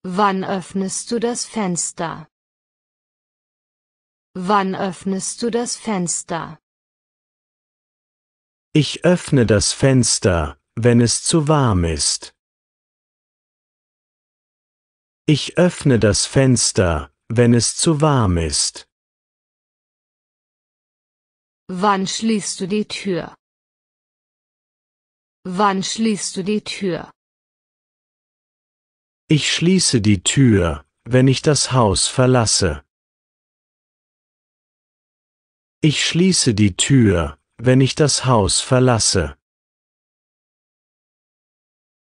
Wann öffnest du das Fenster? Wann öffnest du das Fenster? Ich öffne das Fenster, wenn es zu warm ist. Ich öffne das Fenster, wenn es zu warm ist. Wann schließt du die Tür? Wann schließt du die Tür? Ich schließe die Tür, wenn ich das Haus verlasse. Ich schließe die Tür, wenn ich das Haus verlasse.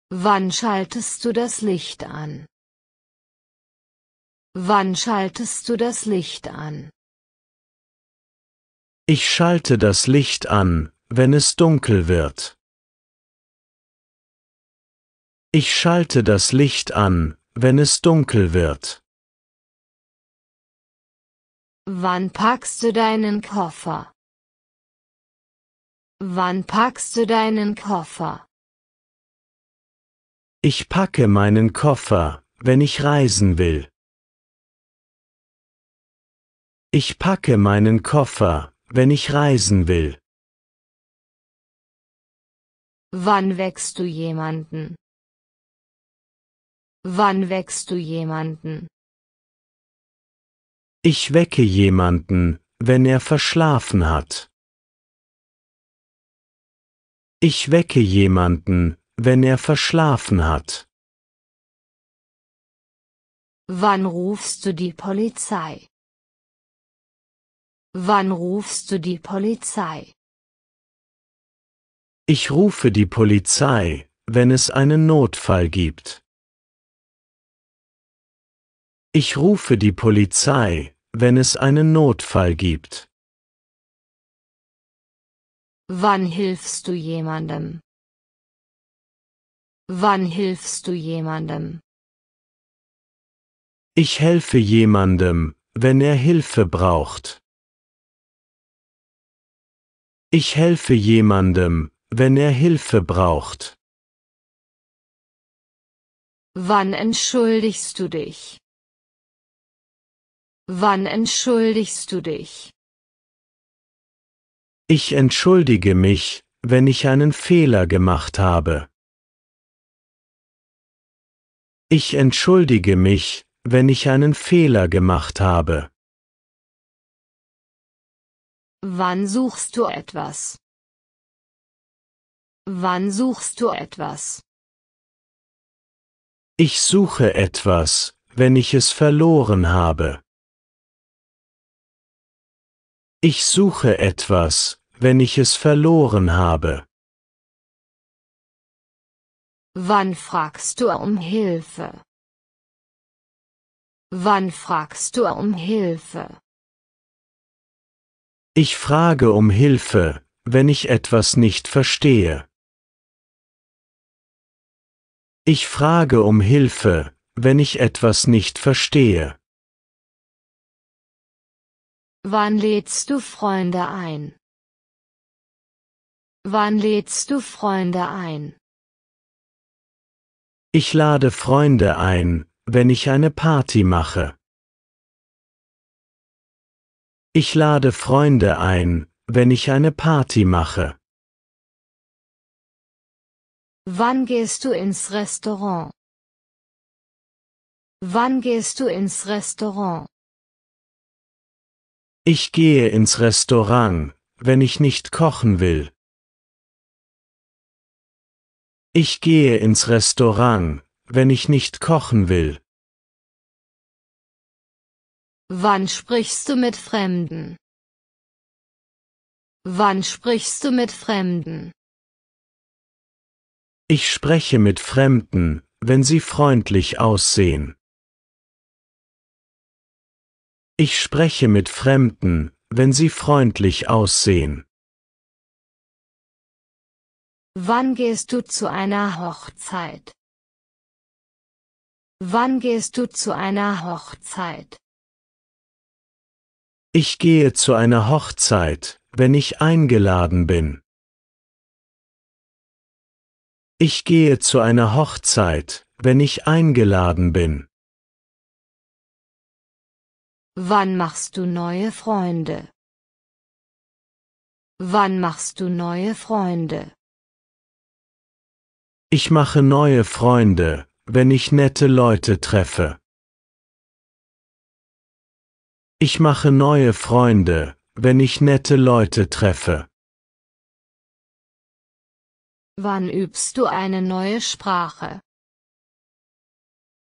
Wann schaltest du das Licht an? Wann schaltest du das Licht an? Ich schalte das Licht an, wenn es dunkel wird. Ich schalte das Licht an, wenn es dunkel wird. Wann packst du deinen Koffer? Wann packst du deinen Koffer? Ich packe meinen Koffer, wenn ich reisen will. Ich packe meinen Koffer, wenn ich reisen will. Wann weckst du jemanden? Wann weckst du jemanden? Ich wecke jemanden, wenn er verschlafen hat. Ich wecke jemanden, wenn er verschlafen hat. Wann rufst du die Polizei? Wann rufst du die Polizei? Ich rufe die Polizei, wenn es einen Notfall gibt. Ich rufe die Polizei, wenn es einen Notfall gibt. Wann hilfst du jemandem? Wann hilfst du jemandem? Ich helfe jemandem, wenn er Hilfe braucht. Ich helfe jemandem, wenn er Hilfe braucht. Wann entschuldigst du dich? Wann entschuldigst du dich? Ich entschuldige mich, wenn ich einen Fehler gemacht habe. Ich entschuldige mich, wenn ich einen Fehler gemacht habe. Wann suchst du etwas? Wann suchst du etwas? Ich suche etwas, wenn ich es verloren habe. Ich suche etwas, wenn ich es verloren habe. Wann fragst du um Hilfe? Wann fragst du um Hilfe? Ich frage um Hilfe, wenn ich etwas nicht verstehe. Ich frage um Hilfe, wenn ich etwas nicht verstehe. Wann lädst du Freunde ein? Wann lädst du Freunde ein? Ich lade Freunde ein, wenn ich eine Party mache. Ich lade Freunde ein, wenn ich eine Party mache. Wann gehst du ins Restaurant? Wann gehst du ins Restaurant? Ich gehe ins Restaurant, wenn ich nicht kochen will. Ich gehe ins Restaurant, wenn ich nicht kochen will. Wann sprichst du mit Fremden? Wann sprichst du mit Fremden? Ich spreche mit Fremden, wenn sie freundlich aussehen. Ich spreche mit Fremden, wenn sie freundlich aussehen. Wann gehst du zu einer Hochzeit? Wann gehst du zu einer Hochzeit? Ich gehe zu einer Hochzeit, wenn ich eingeladen bin. Ich gehe zu einer Hochzeit, wenn ich eingeladen bin. Wann machst du neue Freunde? Wann machst du neue Freunde? Ich mache neue Freunde, wenn ich nette Leute treffe. Ich mache neue Freunde, wenn ich nette Leute treffe. Wann übst du eine neue Sprache?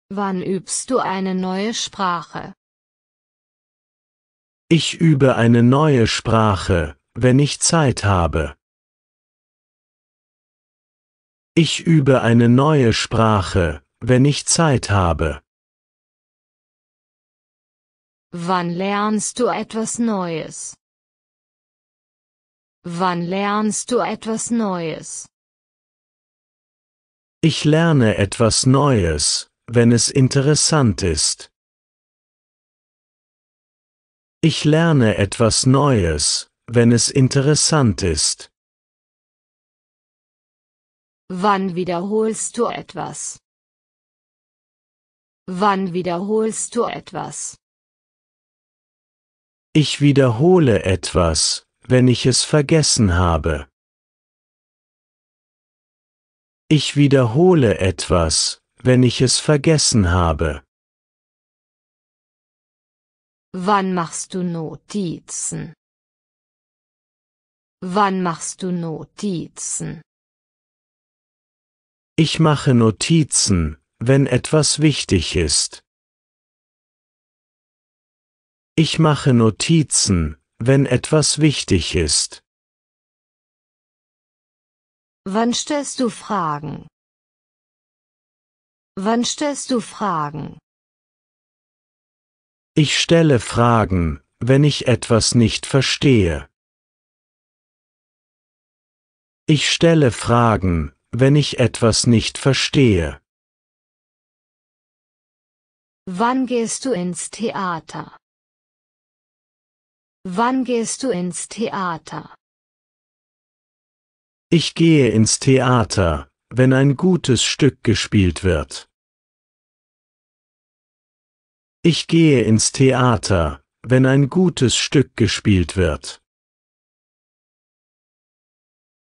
Wann übst du eine neue Sprache? Ich übe eine neue Sprache, wenn ich Zeit habe. Ich übe eine neue Sprache, wenn ich Zeit habe. Wann lernst du etwas Neues? Wann lernst du etwas Neues? Ich lerne etwas Neues, wenn es interessant ist. Ich lerne etwas Neues, wenn es interessant ist. Wann wiederholst du etwas? Wann wiederholst du etwas? Ich wiederhole etwas, wenn ich es vergessen habe. Ich wiederhole etwas, wenn ich es vergessen habe. Wann machst du Notizen? Wann machst du Notizen? Ich mache Notizen, wenn etwas wichtig ist. Ich mache Notizen, wenn etwas wichtig ist. Wann stellst du Fragen? Wann stellst du Fragen? Ich stelle Fragen, wenn ich etwas nicht verstehe. Ich stelle Fragen, wenn ich etwas nicht verstehe. Wann gehst du ins Theater? Wann gehst du ins Theater? Ich gehe ins Theater, wenn ein gutes Stück gespielt wird. Ich gehe ins Theater, wenn ein gutes Stück gespielt wird.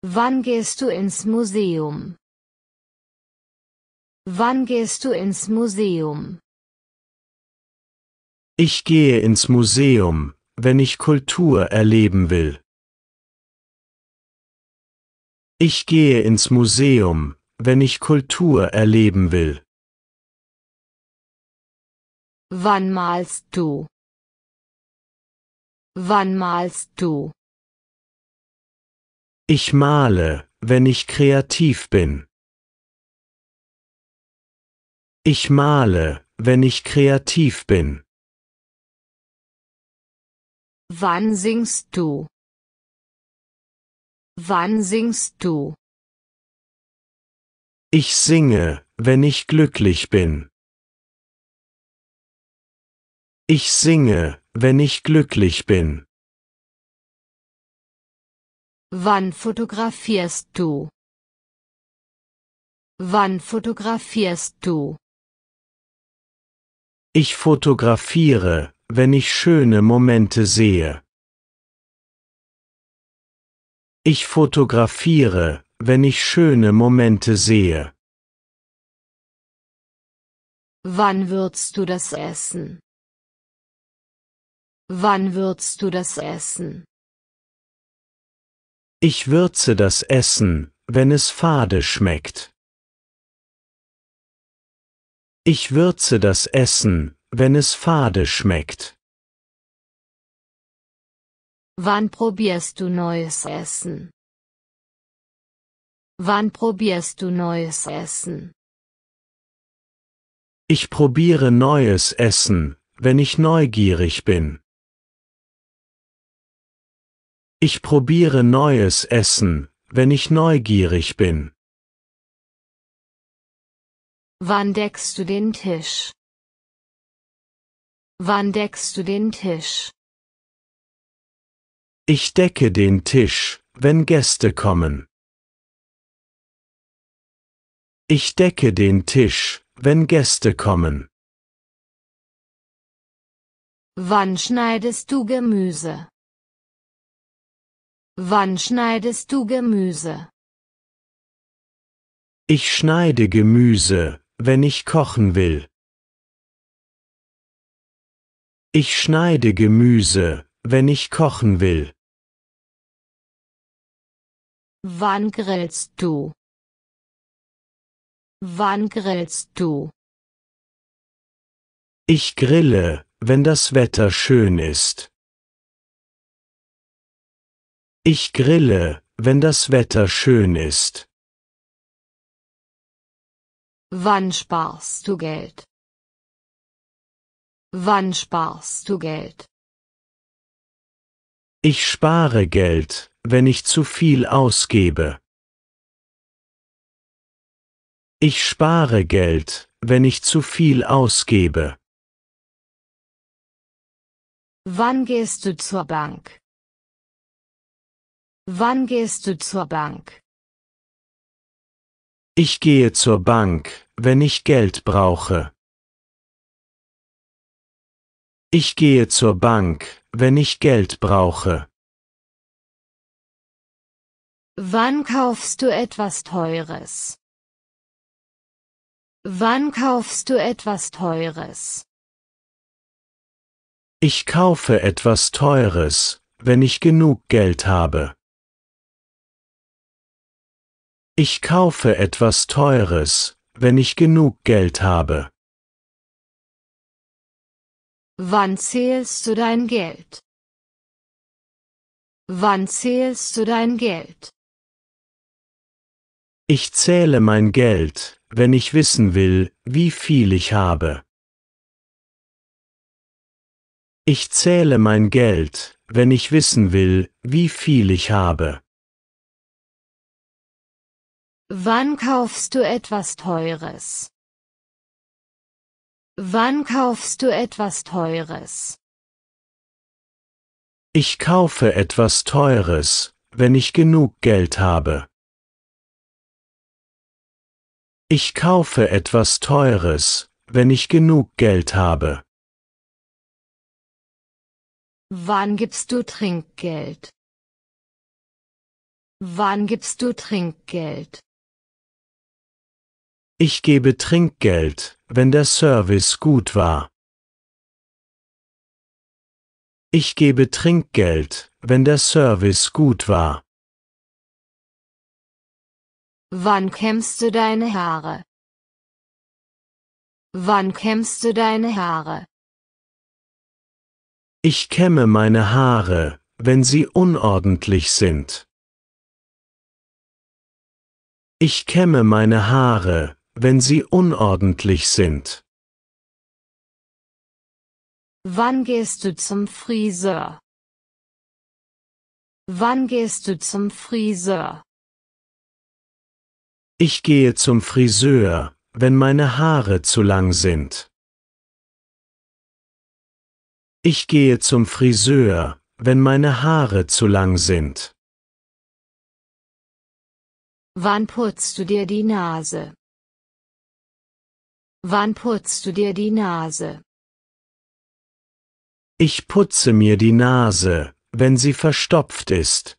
Wann gehst du ins Museum? Wann gehst du ins Museum? Ich gehe ins Museum, wenn ich Kultur erleben will. Ich gehe ins Museum, wenn ich Kultur erleben will. Wann malst du? Wann malst du? Ich male, wenn ich kreativ bin. Ich male, wenn ich kreativ bin. Wann singst du? Wann singst du? Ich singe, wenn ich glücklich bin. Ich singe, wenn ich glücklich bin. Wann fotografierst du? Wann fotografierst du? Ich fotografiere, wenn ich schöne Momente sehe. Ich fotografiere, wenn ich schöne Momente sehe. Wann würzt du das Essen? Wann würzt du das Essen? Ich würze das Essen, wenn es fade schmeckt. Ich würze das Essen, wenn es fade schmeckt. Wann probierst du neues Essen? Wann probierst du neues Essen? Ich probiere neues Essen, wenn ich neugierig bin. Ich probiere neues Essen, wenn ich neugierig bin. Wann deckst du den Tisch? Wann deckst du den Tisch? Ich decke den Tisch, wenn Gäste kommen. Ich decke den Tisch, wenn Gäste kommen. Wann schneidest du Gemüse? Wann schneidest du Gemüse? Ich schneide Gemüse, wenn ich kochen will. Ich schneide Gemüse, wenn ich kochen will. Wann grillst du? Wann grillst du? Ich grille, wenn das Wetter schön ist. Ich grille, wenn das Wetter schön ist. Wann sparst du Geld? Wann sparst du Geld? Ich spare Geld, wenn ich zu viel ausgebe. Ich spare Geld, wenn ich zu viel ausgebe. Wann gehst du zur Bank? Wann gehst du zur Bank? Ich gehe zur Bank, wenn ich Geld brauche. Ich gehe zur Bank, wenn ich Geld brauche. Wann kaufst du etwas Teures? Wann kaufst du etwas Teures? Ich kaufe etwas Teures, wenn ich genug Geld habe. Ich kaufe etwas Teures, wenn ich genug Geld habe. Wann zählst du dein Geld? Wann zählst du dein Geld? Ich zähle mein Geld, wenn ich wissen will, wie viel ich habe. Ich zähle mein Geld, wenn ich wissen will, wie viel ich habe. Wann kaufst du etwas Teures? Wann kaufst du etwas Teures? Ich kaufe etwas Teures, wenn ich genug Geld habe. Ich kaufe etwas Teures, wenn ich genug Geld habe. Wann gibst du Trinkgeld? Wann gibst du Trinkgeld? Ich gebe Trinkgeld, wenn der Service gut war. Ich gebe Trinkgeld, wenn der Service gut war. Wann kämmst du deine Haare? Wann kämmst du deine Haare? Ich kämme meine Haare, wenn sie unordentlich sind. Ich kämme meine Haare, wenn sie unordentlich sind. Wann gehst du zum Friseur? Wann gehst du zum Friseur? Ich gehe zum Friseur, wenn meine Haare zu lang sind. Ich gehe zum Friseur, wenn meine Haare zu lang sind. Wann putzt du dir die Nase? Wann putzt du dir die Nase? Ich putze mir die Nase, wenn sie verstopft ist.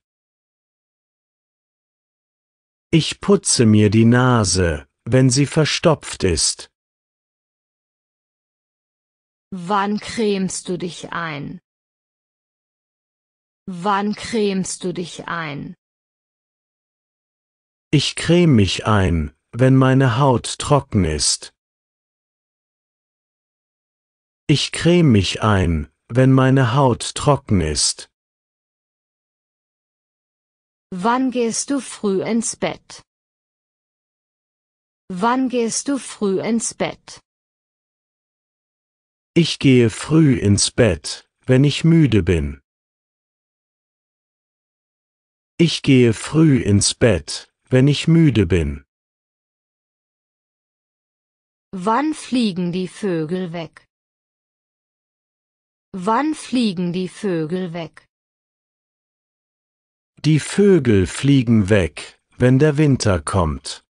Ich putze mir die Nase, wenn sie verstopft ist. Wann cremst du dich ein? Wann cremst du dich ein? Ich creme mich ein, wenn meine Haut trocken ist. Ich creme mich ein, wenn meine Haut trocken ist. Wann gehst du früh ins Bett? Wann gehst du früh ins Bett? Ich gehe früh ins Bett, wenn ich müde bin. Ich gehe früh ins Bett, wenn ich müde bin. Wann fliegen die Vögel weg? Wann fliegen die Vögel weg? Die Vögel fliegen weg, wenn der Winter kommt.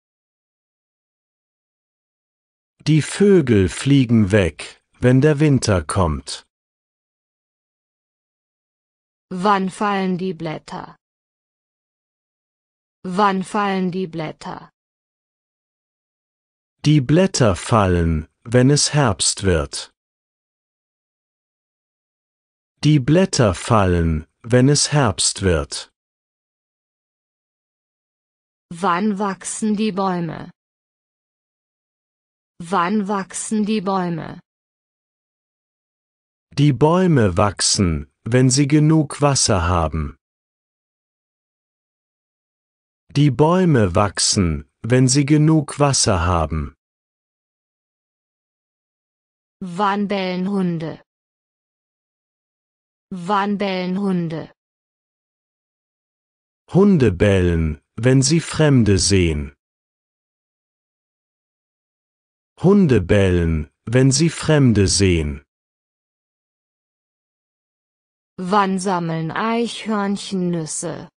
Die Vögel fliegen weg, wenn der Winter kommt. Wann fallen die Blätter? Wann fallen die Blätter? Die Blätter fallen, wenn es Herbst wird. Die Blätter fallen, wenn es Herbst wird. Wann wachsen die Bäume? Wann wachsen die Bäume? Die Bäume wachsen, wenn sie genug Wasser haben. Die Bäume wachsen, wenn sie genug Wasser haben. Wann bellen Hunde? Wann bellen Hunde? Hunde bellen, wenn sie Fremde sehen. Hunde bellen, wenn sie Fremde sehen. Wann sammeln Eichhörnchen Nüsse?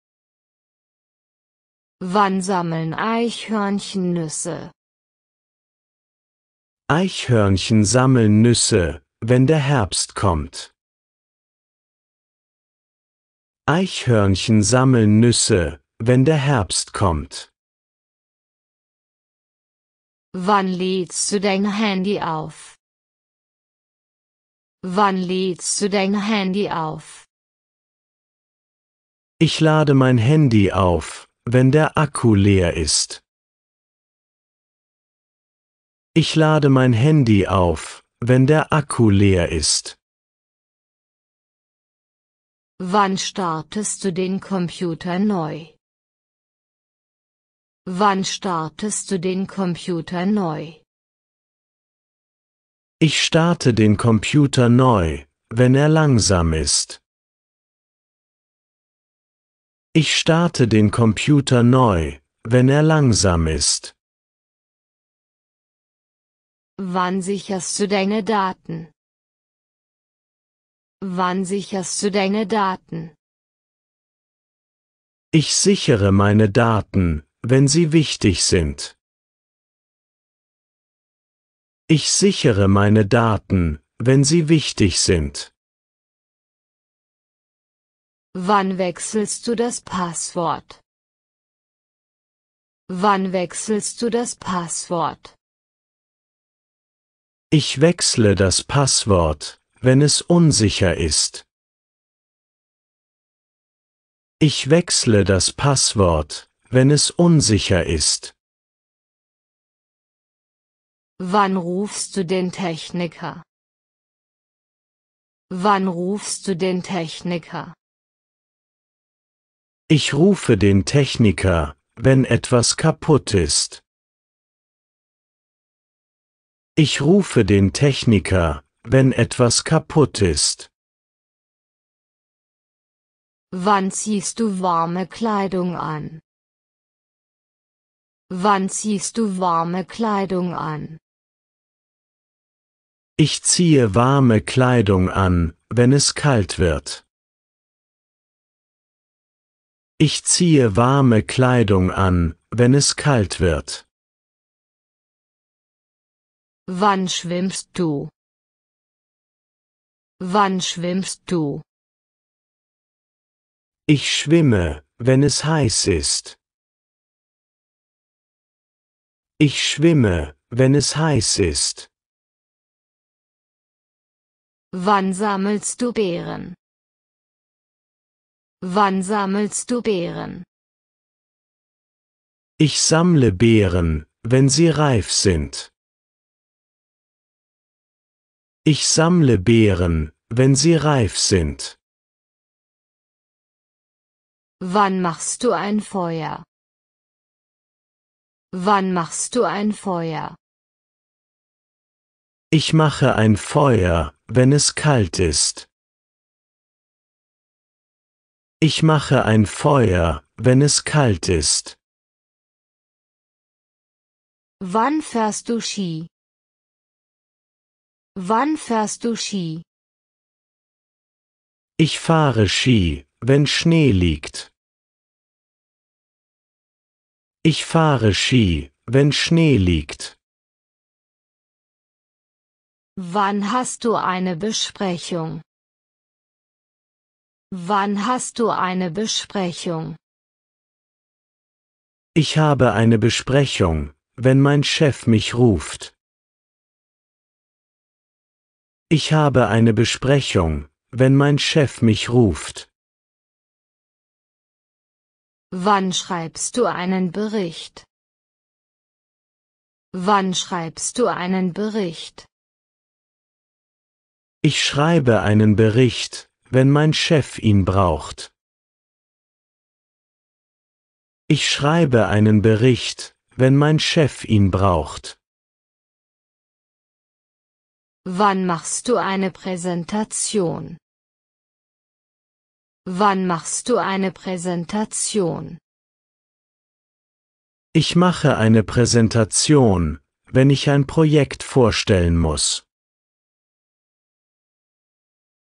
Wann sammeln Eichhörnchen Nüsse? Eichhörnchen sammeln Nüsse, wenn der Herbst kommt. Eichhörnchen sammeln Nüsse, wenn der Herbst kommt. Wann lädst du dein Handy auf? Wann lädst du dein Handy auf? Ich lade mein Handy auf, wenn der Akku leer ist. Ich lade mein Handy auf, wenn der Akku leer ist. Wann startest du den Computer neu? Wann startest du den Computer neu? Ich starte den Computer neu, wenn er langsam ist. Ich starte den Computer neu, wenn er langsam ist. Wann sicherst du deine Daten? Wann sicherst du deine Daten? Ich sichere meine Daten, wenn sie wichtig sind. Ich sichere meine Daten, wenn sie wichtig sind. Wann wechselst du das Passwort? Wann wechselst du das Passwort? Ich wechsle das Passwort, wenn es unsicher ist. Ich wechsle das Passwort, wenn es unsicher ist. Wann rufst du den Techniker? Wann rufst du den Techniker? Ich rufe den Techniker, wenn etwas kaputt ist. Ich rufe den Techniker, wenn etwas kaputt ist. Wann ziehst du warme Kleidung an? Wann ziehst du warme Kleidung an? Ich ziehe warme Kleidung an, wenn es kalt wird. Ich ziehe warme Kleidung an, wenn es kalt wird. Wann schwimmst du? Wann schwimmst du? Ich schwimme, wenn es heiß ist. Ich schwimme, wenn es heiß ist. Wann sammelst du Beeren? Wann sammelst du Beeren? Ich sammle Beeren, wenn sie reif sind. Ich sammle Beeren, wenn sie reif sind. Wann machst du ein Feuer? Wann machst du ein Feuer? Ich mache ein Feuer, wenn es kalt ist. Ich mache ein Feuer, wenn es kalt ist. Wann fährst du Ski? Wann fährst du Ski? Ich fahre Ski, wenn Schnee liegt. Ich fahre Ski, wenn Schnee liegt. Wann hast du eine Besprechung? Wann hast du eine Besprechung? Ich habe eine Besprechung, wenn mein Chef mich ruft. Ich habe eine Besprechung, wenn mein Chef mich ruft. Wann schreibst du einen Bericht? Wann schreibst du einen Bericht? Ich schreibe einen Bericht, wenn mein Chef ihn braucht. Ich schreibe einen Bericht, wenn mein Chef ihn braucht. Wann machst du eine Präsentation? Wann machst du eine Präsentation? Ich mache eine Präsentation, wenn ich ein Projekt vorstellen muss.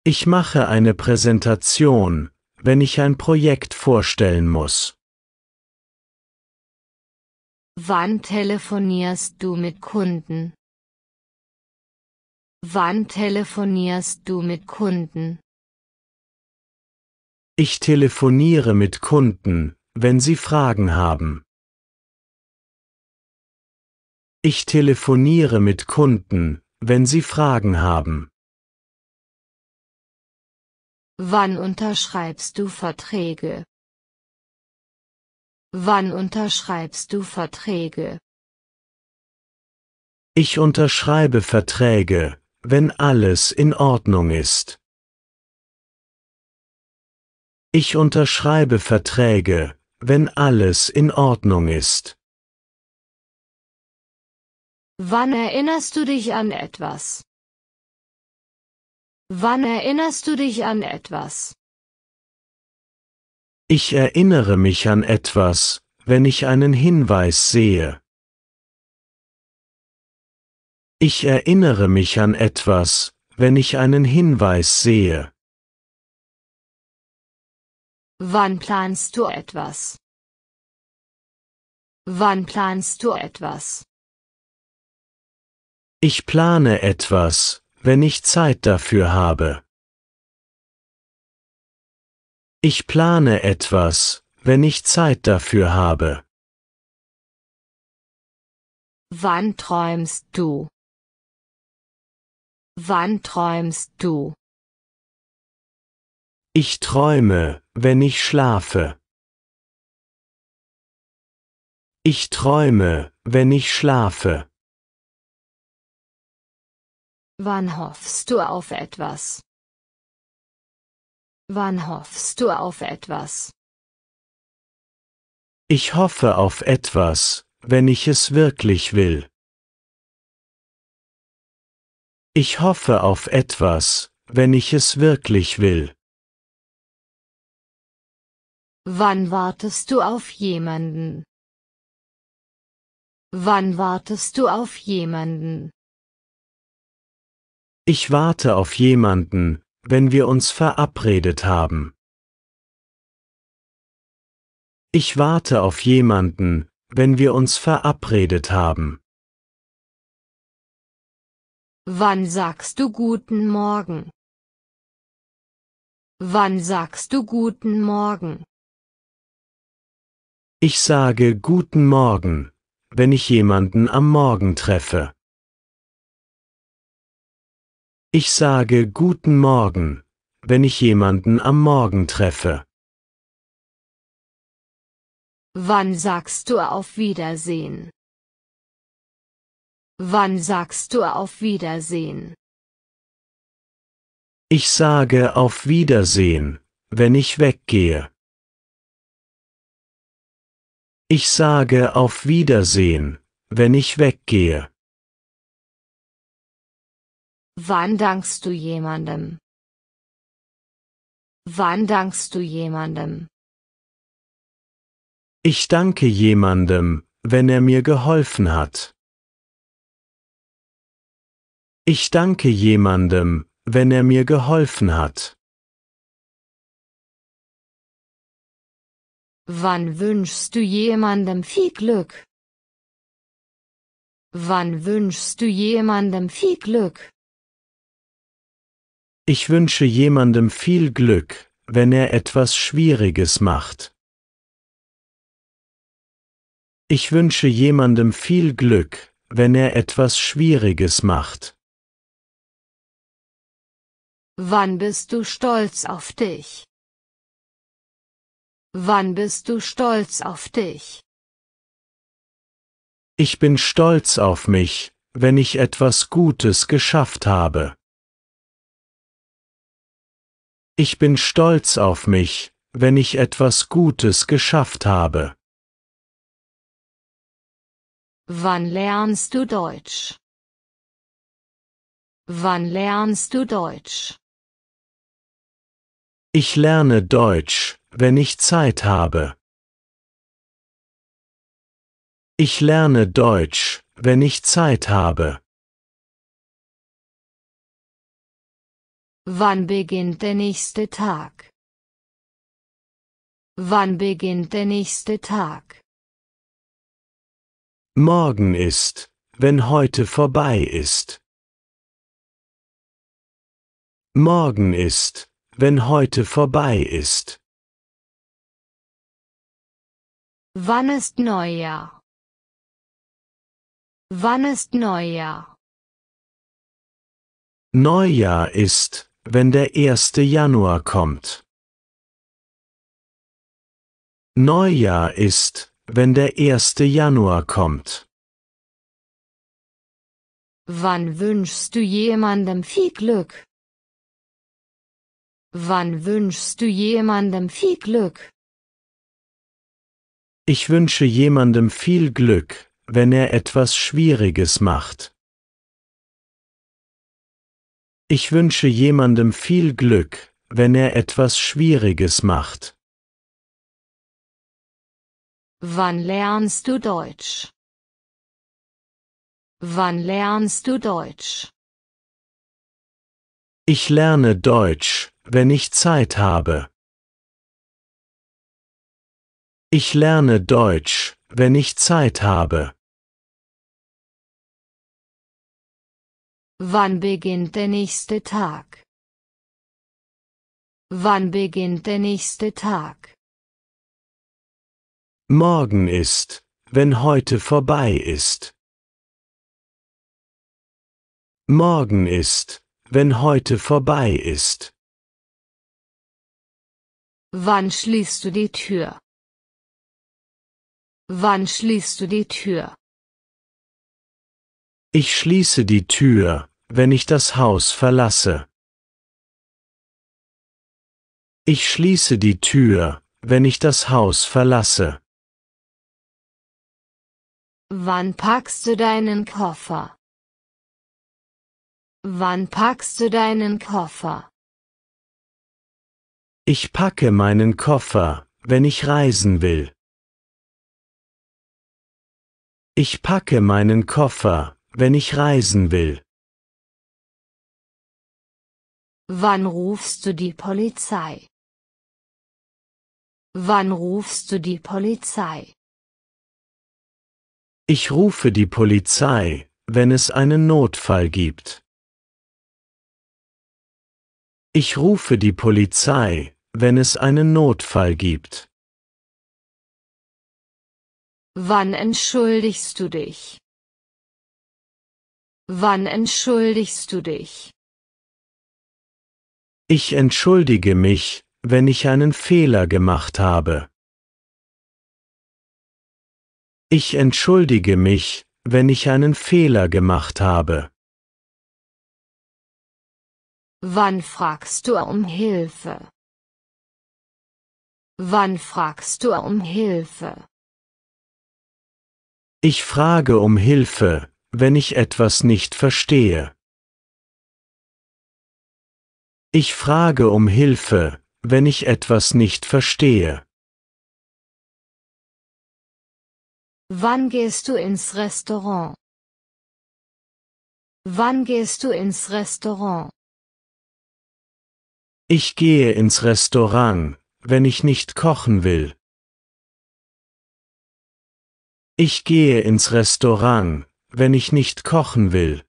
Ich mache eine Präsentation, wenn ich ein Projekt vorstellen muss. Wann telefonierst du mit Kunden? Wann telefonierst du mit Kunden? Ich telefoniere mit Kunden, wenn sie Fragen haben. Ich telefoniere mit Kunden, wenn sie Fragen haben. Wann unterschreibst du Verträge? Wann unterschreibst du Verträge? Ich unterschreibe Verträge, wenn alles in Ordnung ist. Ich unterschreibe Verträge, wenn alles in Ordnung ist. Wann erinnerst du dich an etwas? Wann erinnerst du dich an etwas? Ich erinnere mich an etwas, wenn ich einen Hinweis sehe. Ich erinnere mich an etwas, wenn ich einen Hinweis sehe. Wann planst du etwas? Wann planst du etwas? Ich plane etwas, wenn ich Zeit dafür habe. Ich plane etwas, wenn ich Zeit dafür habe. Wann träumst du? Wann träumst du? Ich träume, wenn ich schlafe. Ich träume, wenn ich schlafe. Wann hoffst du auf etwas? Wann hoffst du auf etwas? Ich hoffe auf etwas, wenn ich es wirklich will. Ich hoffe auf etwas, wenn ich es wirklich will. Wann wartest du auf jemanden? Wann wartest du auf jemanden? Ich warte auf jemanden, wenn wir uns verabredet haben. Ich warte auf jemanden, wenn wir uns verabredet haben. Wann sagst du guten Morgen? Wann sagst du guten Morgen? Ich sage guten Morgen, wenn ich jemanden am Morgen treffe. Ich sage guten Morgen, wenn ich jemanden am Morgen treffe. Wann sagst du auf Wiedersehen? Wann sagst du auf Wiedersehen? Ich sage auf Wiedersehen, wenn ich weggehe. Ich sage auf Wiedersehen, wenn ich weggehe. Wann dankst du jemandem? Wann dankst du jemandem? Ich danke jemandem, wenn er mir geholfen hat. Ich danke jemandem, wenn er mir geholfen hat. Wann wünschst du jemandem viel Glück? Wann wünschst du jemandem viel Glück? Ich wünsche jemandem viel Glück, wenn er etwas Schwieriges macht. Ich wünsche jemandem viel Glück, wenn er etwas Schwieriges macht. Wann bist du stolz auf dich? Wann bist du stolz auf dich? Ich bin stolz auf mich, wenn ich etwas Gutes geschafft habe. Ich bin stolz auf mich, wenn ich etwas Gutes geschafft habe. Wann lernst du Deutsch? Wann lernst du Deutsch? Ich lerne Deutsch, wenn ich Zeit habe. Ich lerne Deutsch, wenn ich Zeit habe. Wann beginnt der nächste Tag? Wann beginnt der nächste Tag? Morgen ist, wenn heute vorbei ist. Morgen ist, wenn heute vorbei ist. Wann ist Neujahr? Wann ist Neujahr? Neujahr ist, wenn der 1. Januar kommt. Neujahr ist, wenn der 1. Januar kommt. Wann wünschst du jemandem viel Glück? Wann wünschst du jemandem viel Glück? Ich wünsche jemandem viel Glück, wenn er etwas Schwieriges macht. Ich wünsche jemandem viel Glück, wenn er etwas Schwieriges macht. Wann lernst du Deutsch? Wann lernst du Deutsch? Ich lerne Deutsch, wenn ich Zeit habe. Ich lerne Deutsch, wenn ich Zeit habe. Wann beginnt der nächste Tag? Wann beginnt der nächste Tag? Morgen ist, wenn heute vorbei ist. Morgen ist, wenn heute vorbei ist. Wann schließt du die Tür? Wann schließt du die Tür? Ich schließe die Tür, wenn ich das Haus verlasse. Ich schließe die Tür, wenn ich das Haus verlasse. Wann packst du deinen Koffer? Wann packst du deinen Koffer? Ich packe meinen Koffer, wenn ich reisen will. Ich packe meinen Koffer, wenn ich reisen will. Wann rufst du die Polizei? Wann rufst du die Polizei? Ich rufe die Polizei, wenn es einen Notfall gibt. Ich rufe die Polizei, wenn es einen Notfall gibt. Wann entschuldigst du dich? Wann entschuldigst du dich? Ich entschuldige mich, wenn ich einen Fehler gemacht habe. Ich entschuldige mich, wenn ich einen Fehler gemacht habe. Wann fragst du um Hilfe? Wann fragst du um Hilfe? Ich frage um Hilfe, wenn ich etwas nicht verstehe. Ich frage um Hilfe, wenn ich etwas nicht verstehe. Wann gehst du ins Restaurant? Wann gehst du ins Restaurant? Ich gehe ins Restaurant, wenn ich nicht kochen will. Ich gehe ins Restaurant, wenn ich nicht kochen will.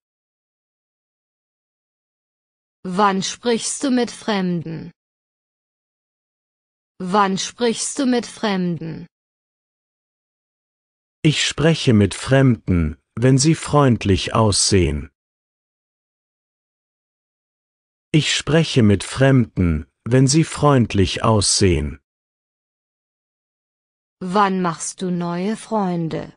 Wann sprichst du mit Fremden? Wann sprichst du mit Fremden? Ich spreche mit Fremden, wenn sie freundlich aussehen. Ich spreche mit Fremden, wenn sie freundlich aussehen. Wann machst du neue Freunde?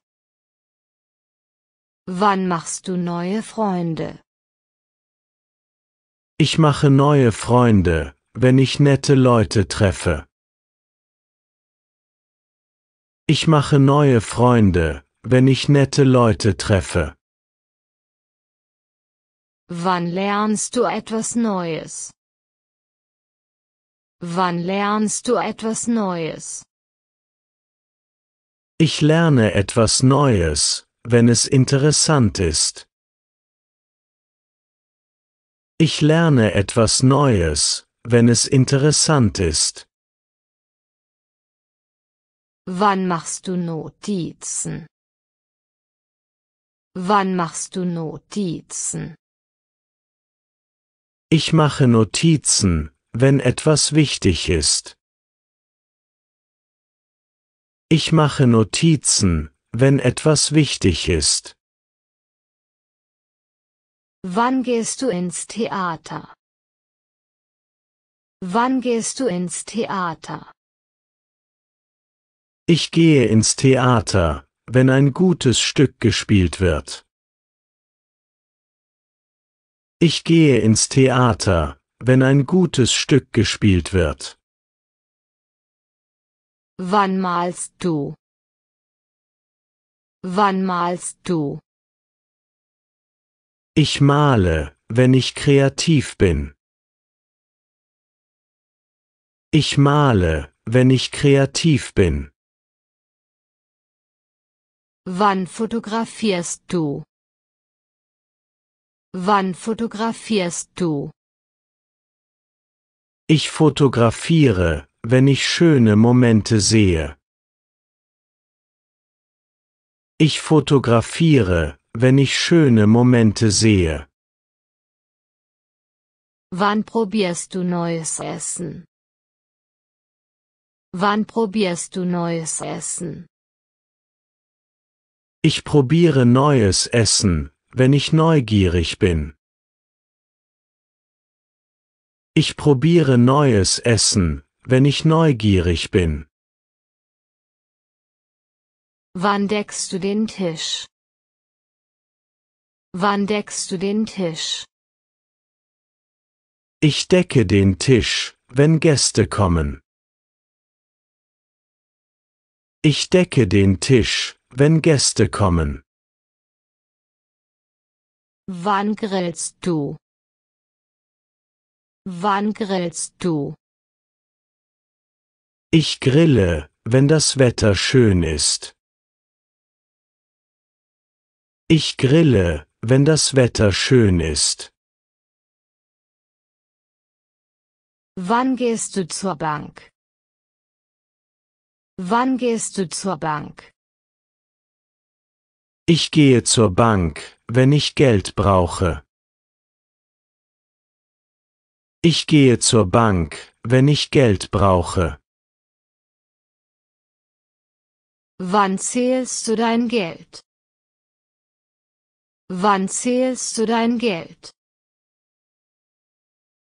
Wann machst du neue Freunde? Ich mache neue Freunde, wenn ich nette Leute treffe. Ich mache neue Freunde, wenn ich nette Leute treffe. Wann lernst du etwas Neues? Wann lernst du etwas Neues? Ich lerne etwas Neues, wenn es interessant ist. Ich lerne etwas Neues, wenn es interessant ist. Wann machst du Notizen? Wann machst du Notizen? Ich mache Notizen, wenn etwas wichtig ist. Ich mache Notizen, wenn etwas wichtig ist. Wann gehst du ins Theater? Wann gehst du ins Theater? Ich gehe ins Theater, wenn ein gutes Stück gespielt wird. Ich gehe ins Theater, wenn ein gutes Stück gespielt wird. Wann malst du? Wann malst du? Ich male, wenn ich kreativ bin. Ich male, wenn ich kreativ bin. Wann fotografierst du? Wann fotografierst du? Ich fotografiere, wenn ich schöne Momente sehe. Ich fotografiere, wenn ich schöne Momente sehe. Wann probierst du neues Essen? Wann probierst du neues Essen? Ich probiere neues Essen, wenn ich neugierig bin. Ich probiere neues Essen, wenn ich neugierig bin. Wann deckst du den Tisch? Wann deckst du den Tisch? Ich decke den Tisch, wenn Gäste kommen. Ich decke den Tisch, wenn Gäste kommen. Wann grillst du? Wann grillst du? Ich grille, wenn das Wetter schön ist. Ich grille, wenn das Wetter schön ist. Wann gehst du zur Bank? Wann gehst du zur Bank? Ich gehe zur Bank, wenn ich Geld brauche. Ich gehe zur Bank, wenn ich Geld brauche. Wann zählst du dein Geld? Wann zählst du dein Geld?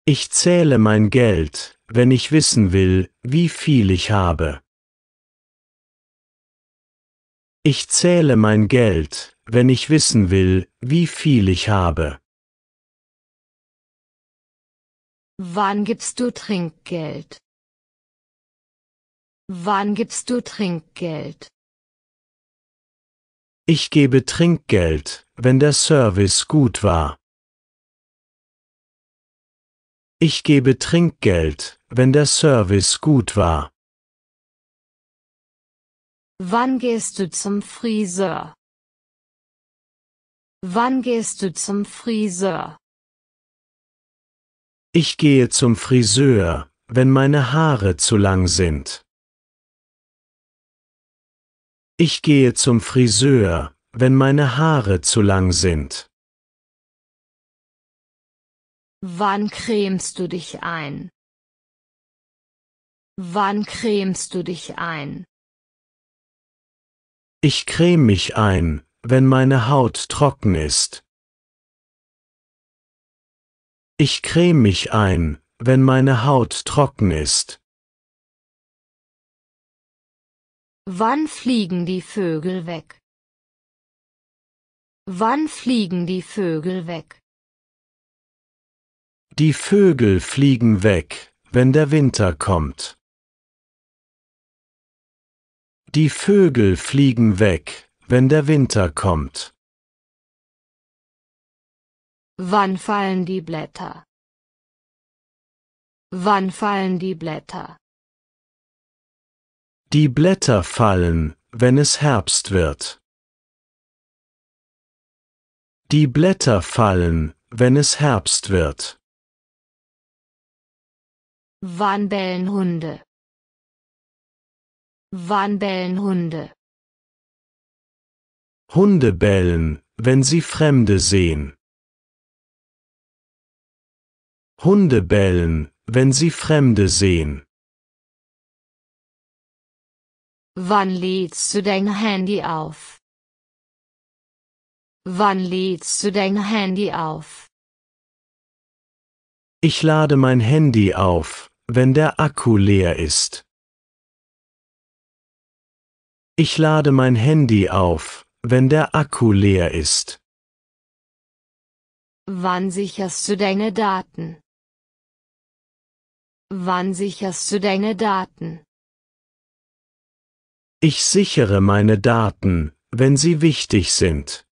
Ich zähle mein Geld, wenn ich wissen will, wie viel ich habe. Ich zähle mein Geld, wenn ich wissen will, wie viel ich habe. Wann gibst du Trinkgeld? Wann gibst du Trinkgeld? Ich gebe Trinkgeld, wenn der Service gut war. Ich gebe Trinkgeld, wenn der Service gut war. Wann gehst du zum Friseur? Wann gehst du zum Friseur? Ich gehe zum Friseur, wenn meine Haare zu lang sind. Ich gehe zum Friseur, wenn meine Haare zu lang sind. Wann cremst du dich ein? Wann cremst du dich ein? Ich creme mich ein, wenn meine Haut trocken ist. Ich creme mich ein, wenn meine Haut trocken ist. Wann fliegen die Vögel weg? Wann fliegen die Vögel weg? Die Vögel fliegen weg, wenn der Winter kommt. Die Vögel fliegen weg, wenn der Winter kommt. Wann fallen die Blätter? Wann fallen die Blätter? Die Blätter fallen, wenn es Herbst wird. Die Blätter fallen, wenn es Herbst wird. Wann bellen Hunde? Wann bellen Hunde? Hunde bellen, wenn sie Fremde sehen. Hunde bellen, wenn sie Fremde sehen. Wann lädst du dein Handy auf? Wann lädst du dein Handy auf? Ich lade mein Handy auf, wenn der Akku leer ist. Ich lade mein Handy auf, wenn der Akku leer ist. Wann sicherst du deine Daten? Wann sicherst du deine Daten? Ich sichere meine Daten, wenn sie wichtig sind.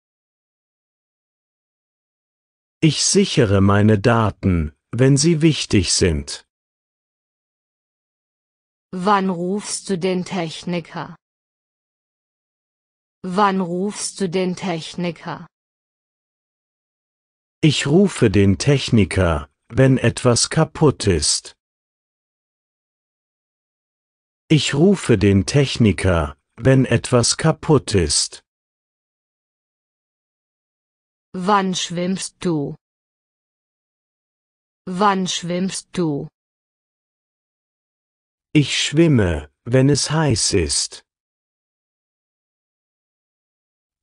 Ich sichere meine Daten, wenn sie wichtig sind. Wann rufst du den Techniker? Wann rufst du den Techniker? Ich rufe den Techniker, wenn etwas kaputt ist. Ich rufe den Techniker, wenn etwas kaputt ist. Wann schwimmst du? Wann schwimmst du? Ich schwimme, wenn es heiß ist.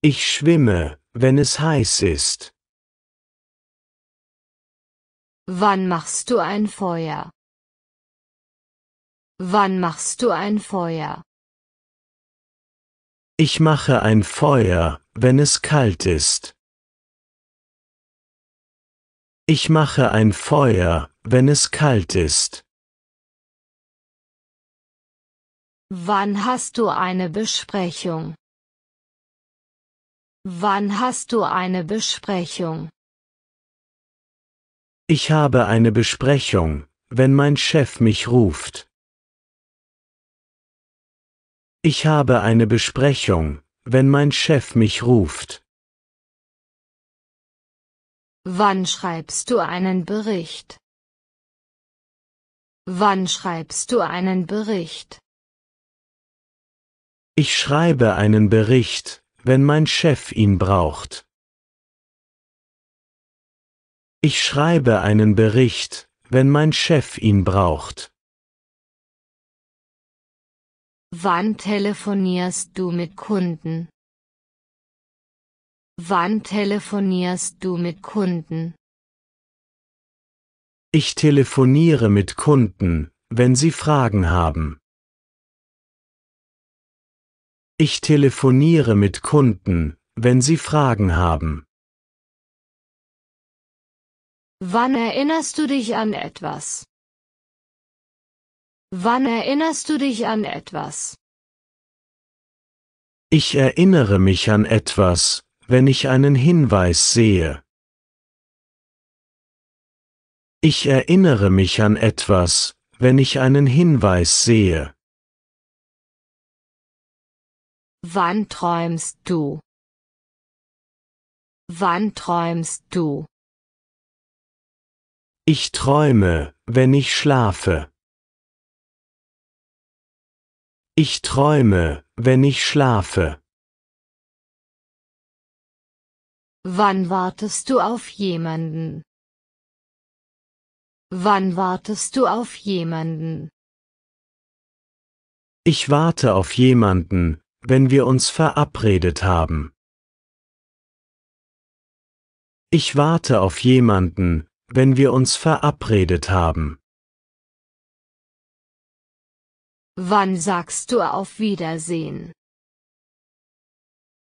Ich schwimme, wenn es heiß ist. Wann machst du ein Feuer? Wann machst du ein Feuer? Ich mache ein Feuer, wenn es kalt ist. Ich mache ein Feuer, wenn es kalt ist. Wann hast du eine Besprechung? Wann hast du eine Besprechung? Ich habe eine Besprechung, wenn mein Chef mich ruft. Ich habe eine Besprechung, wenn mein Chef mich ruft. Wann schreibst du einen Bericht? Wann schreibst du einen Bericht? Ich schreibe einen Bericht, wenn mein Chef ihn braucht. Ich schreibe einen Bericht, wenn mein Chef ihn braucht. Wann telefonierst du mit Kunden? Wann telefonierst du mit Kunden? Ich telefoniere mit Kunden, wenn sie Fragen haben. Ich telefoniere mit Kunden, wenn sie Fragen haben. Wann erinnerst du dich an etwas? Wann erinnerst du dich an etwas? Ich erinnere mich an etwas, wenn ich einen Hinweis sehe. Ich erinnere mich an etwas, wenn ich einen Hinweis sehe. Wann träumst du? Wann träumst du? Ich träume, wenn ich schlafe. Ich träume, wenn ich schlafe. Wann wartest du auf jemanden? Wann wartest du auf jemanden? Ich warte auf jemanden, wenn wir uns verabredet haben. Ich warte auf jemanden, wenn wir uns verabredet haben. Wann sagst du auf Wiedersehen?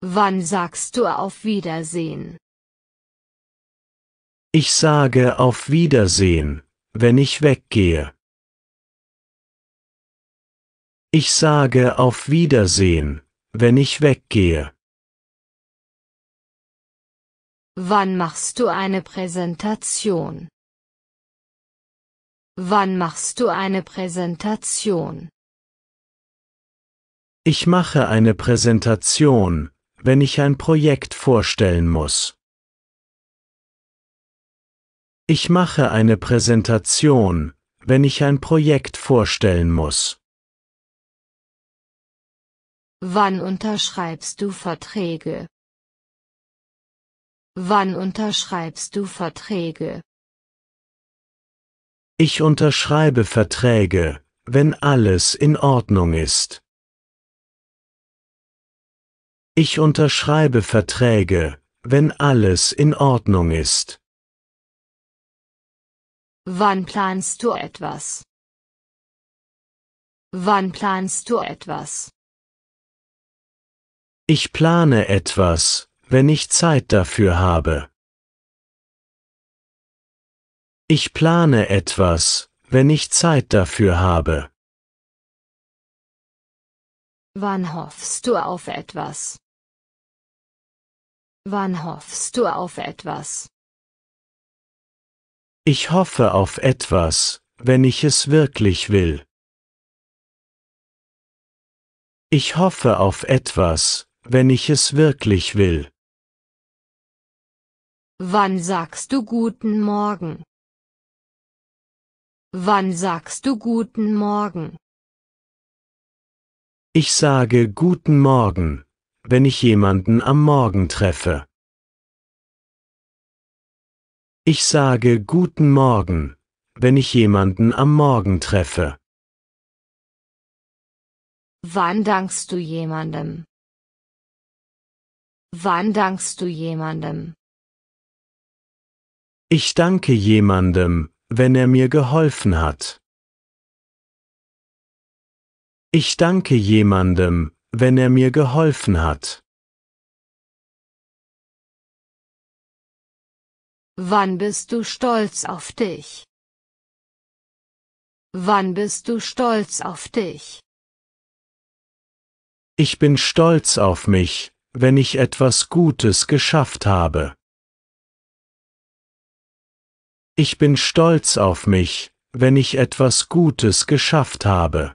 Wann sagst du auf Wiedersehen? Ich sage auf Wiedersehen, wenn ich weggehe. Ich sage auf Wiedersehen, wenn ich weggehe. Wann machst du eine Präsentation? Wann machst du eine Präsentation? Ich mache eine Präsentation, wenn ich ein Projekt vorstellen muss. Ich mache eine Präsentation, wenn ich ein Projekt vorstellen muss. Wann unterschreibst du Verträge? Wann unterschreibst du Verträge? Ich unterschreibe Verträge, wenn alles in Ordnung ist. Ich unterschreibe Verträge, wenn alles in Ordnung ist. Wann planst du etwas? Wann planst du etwas? Ich plane etwas, wenn ich Zeit dafür habe. Ich plane etwas, wenn ich Zeit dafür habe. Wann hoffst du auf etwas? Wann hoffst du auf etwas? Ich hoffe auf etwas, wenn ich es wirklich will. Ich hoffe auf etwas, wenn ich es wirklich will. Wann sagst du guten Morgen? Wann sagst du guten Morgen? Ich sage guten Morgen, wenn ich jemanden am Morgen treffe. Ich sage guten Morgen, wenn ich jemanden am Morgen treffe. Wann dankst du jemandem? Wann dankst du jemandem? Ich danke jemandem, wenn er mir geholfen hat. Ich danke jemandem, wenn er mir geholfen hat. Wann bist du stolz auf dich? Wann bist du stolz auf dich? Ich bin stolz auf mich, wenn ich etwas Gutes geschafft habe. Ich bin stolz auf mich, wenn ich etwas Gutes geschafft habe.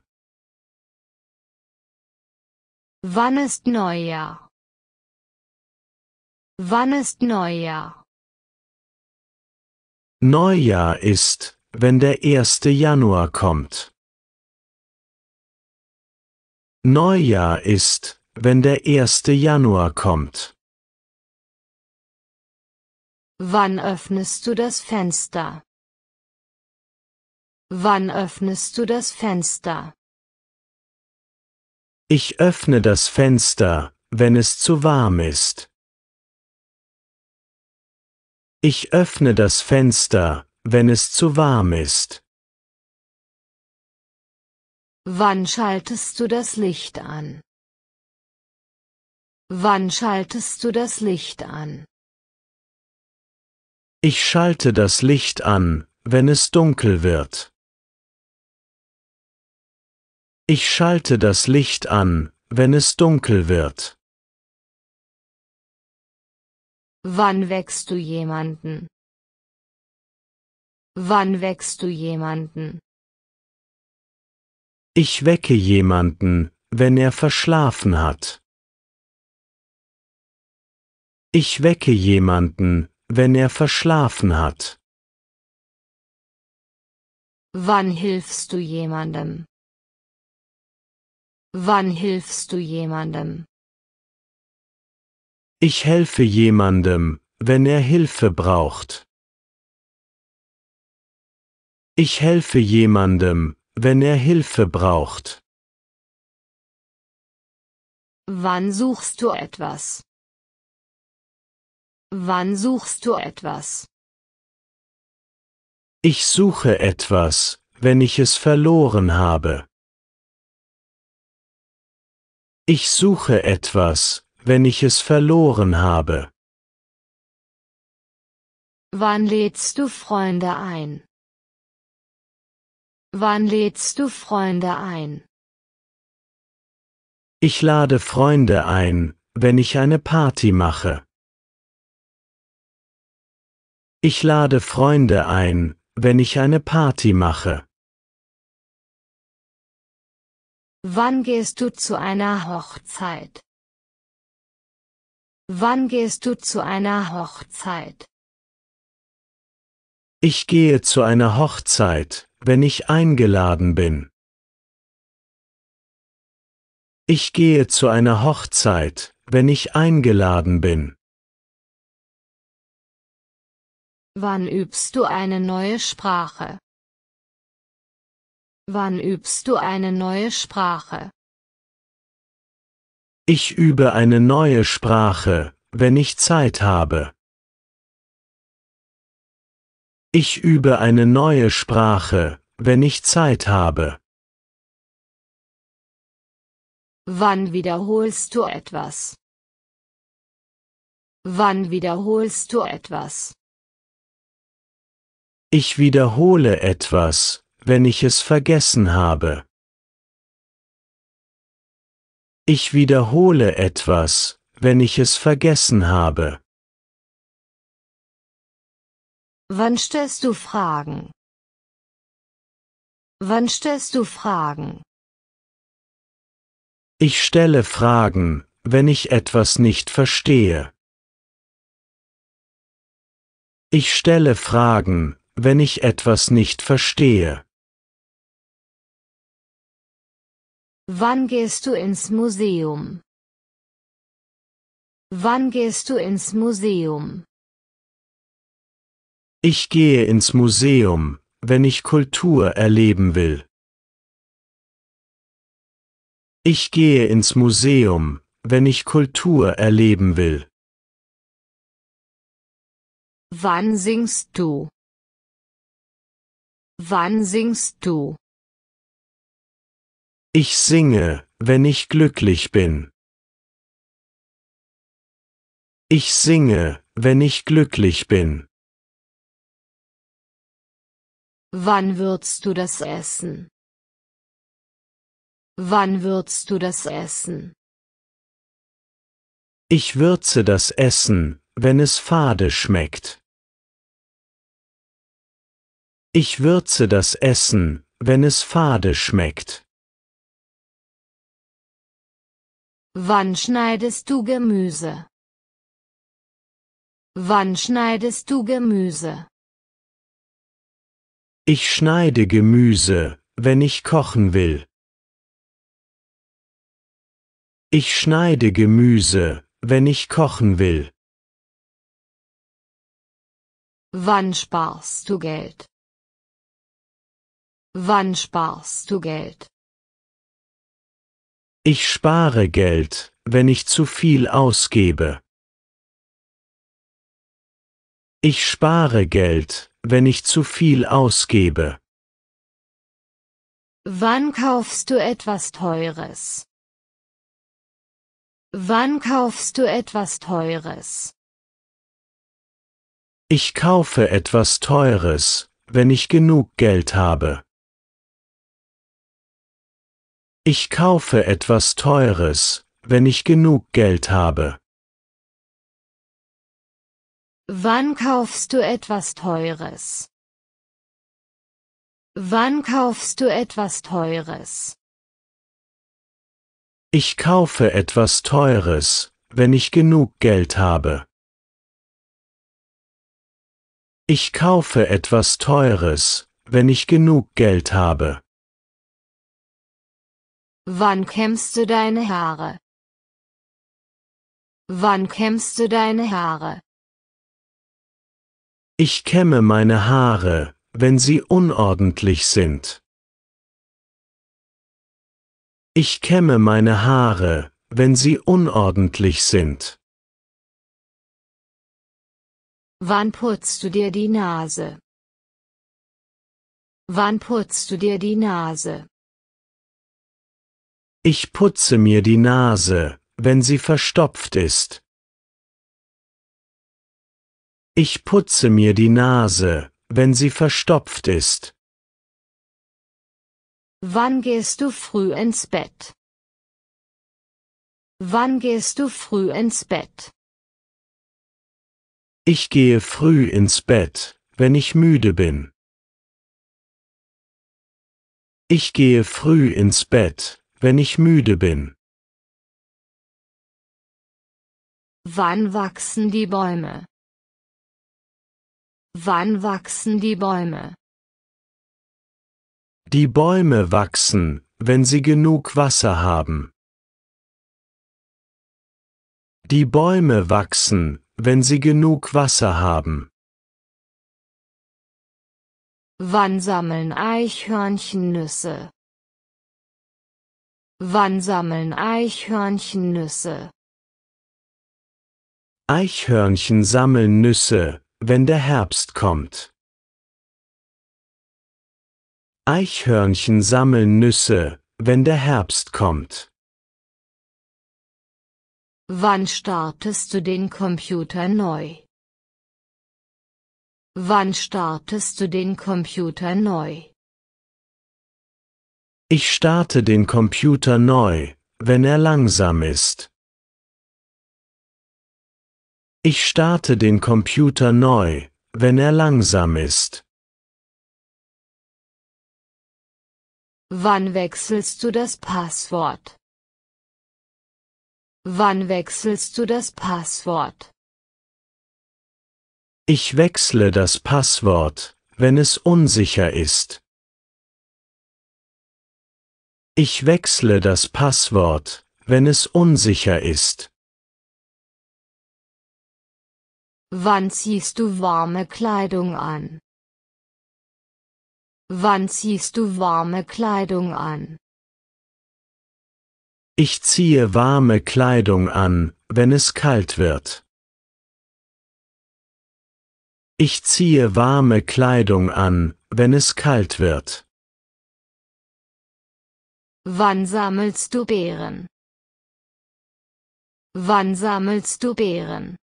Wann ist Neujahr? Wann ist Neujahr? Neujahr ist, wenn der 1. Januar kommt. Neujahr ist, wenn der 1. Januar kommt. Wann öffnest du das Fenster? Wann öffnest du das Fenster? Ich öffne das Fenster, wenn es zu warm ist. Ich öffne das Fenster, wenn es zu warm ist. Wann schaltest du das Licht an? Wann schaltest du das Licht an? Ich schalte das Licht an, wenn es dunkel wird. Ich schalte das Licht an, wenn es dunkel wird. Wann wächst du jemanden? Wann wächst du jemanden? Ich wecke jemanden, wenn er verschlafen hat. Ich wecke jemanden, wenn er verschlafen hat. Wann hilfst du jemandem? Wann hilfst du jemandem? Ich helfe jemandem, wenn er Hilfe braucht. Ich helfe jemandem, wenn er Hilfe braucht. Wann suchst du etwas? Wann suchst du etwas? Ich suche etwas, wenn ich es verloren habe. Ich suche etwas, wenn ich es verloren habe. Wann lädst du Freunde ein? Wann lädst du Freunde ein? Ich lade Freunde ein, wenn ich eine Party mache. Ich lade Freunde ein, wenn ich eine Party mache. Wann gehst du zu einer Hochzeit? Wann gehst du zu einer Hochzeit? Ich gehe zu einer Hochzeit, wenn ich eingeladen bin. Ich gehe zu einer Hochzeit, wenn ich eingeladen bin. Wann übst du eine neue Sprache? Wann übst du eine neue Sprache? Ich übe eine neue Sprache, wenn ich Zeit habe. Ich übe eine neue Sprache, wenn ich Zeit habe. Wann wiederholst du etwas? Wann wiederholst du etwas? Ich wiederhole etwas, wenn ich es vergessen habe. Ich wiederhole etwas, wenn ich es vergessen habe. Wann stellst du Fragen? Wann stellst du Fragen? Ich stelle Fragen, wenn ich etwas nicht verstehe. Ich stelle Fragen, wenn ich etwas nicht verstehe. Wann gehst du ins Museum? Wann gehst du ins Museum? Ich gehe ins Museum, wenn ich Kultur erleben will. Ich gehe ins Museum, wenn ich Kultur erleben will. Wann singst du? Wann singst du? Ich singe, wenn ich glücklich bin. Ich singe, wenn ich glücklich bin. Wann würzt du das Essen? Wann würzt du das Essen? Ich würze das Essen, wenn es fade schmeckt. Ich würze das Essen, wenn es fade schmeckt. Wann schneidest du Gemüse? Wann schneidest du Gemüse? Ich schneide Gemüse, wenn ich kochen will. Ich schneide Gemüse, wenn ich kochen will. Wann sparst du Geld? Wann sparst du Geld? Ich spare Geld, wenn ich zu viel ausgebe. Ich spare Geld, wenn ich zu viel ausgebe. Wann kaufst du etwas Teures? Wann kaufst du etwas Teures? Ich kaufe etwas Teures, wenn ich genug Geld habe. Ich kaufe etwas Teures, wenn ich genug Geld habe. Wann kaufst du etwas Teures? Wann kaufst du etwas Teures? Ich kaufe etwas Teures, wenn ich genug Geld habe. Ich kaufe etwas Teures, wenn ich genug Geld habe. Wann kämmst du deine Haare? Wann kämmst du deine Haare? Ich kämme meine Haare, wenn sie unordentlich sind. Ich kämme meine Haare, wenn sie unordentlich sind? Wann putzt du dir die Nase? Wann putzt du dir die Nase? Ich putze mir die Nase, wenn sie verstopft ist. Ich putze mir die Nase, wenn sie verstopft ist. Wann gehst du früh ins Bett? Wann gehst du früh ins Bett? Ich gehe früh ins Bett, wenn ich müde bin. Ich gehe früh ins Bett, wenn ich müde bin. Wann wachsen die Bäume? Wann wachsen die Bäume? Die Bäume wachsen, wenn sie genug Wasser haben. Die Bäume wachsen, wenn sie genug Wasser haben. Wann sammeln Eichhörnchen Nüsse? Wann sammeln Eichhörnchen Nüsse? Eichhörnchen sammeln Nüsse, wenn der Herbst kommt. Eichhörnchen sammeln Nüsse, wenn der Herbst kommt. Wann startest du den Computer neu? Wann startest du den Computer neu? Ich starte den Computer neu, wenn er langsam ist. Ich starte den Computer neu, wenn er langsam ist. Wann wechselst du das Passwort? Wann wechselst du das Passwort? Ich wechsle das Passwort, wenn es unsicher ist. Ich wechsle das Passwort, wenn es unsicher ist. Wann ziehst du warme Kleidung an? Wann ziehst du warme Kleidung an? Ich ziehe warme Kleidung an, wenn es kalt wird. Ich ziehe warme Kleidung an, wenn es kalt wird. Wann sammelst du Beeren? Wann sammelst du Beeren?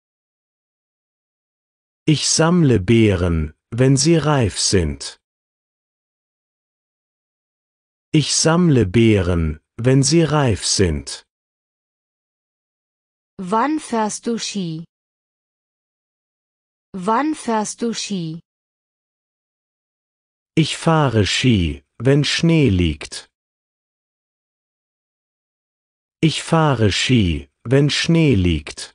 Ich sammle Beeren, wenn sie reif sind. Ich sammle Beeren, wenn sie reif sind. Wann fährst du Ski? Wann fährst du Ski? Ich fahre Ski, wenn Schnee liegt. Ich fahre Ski, wenn Schnee liegt.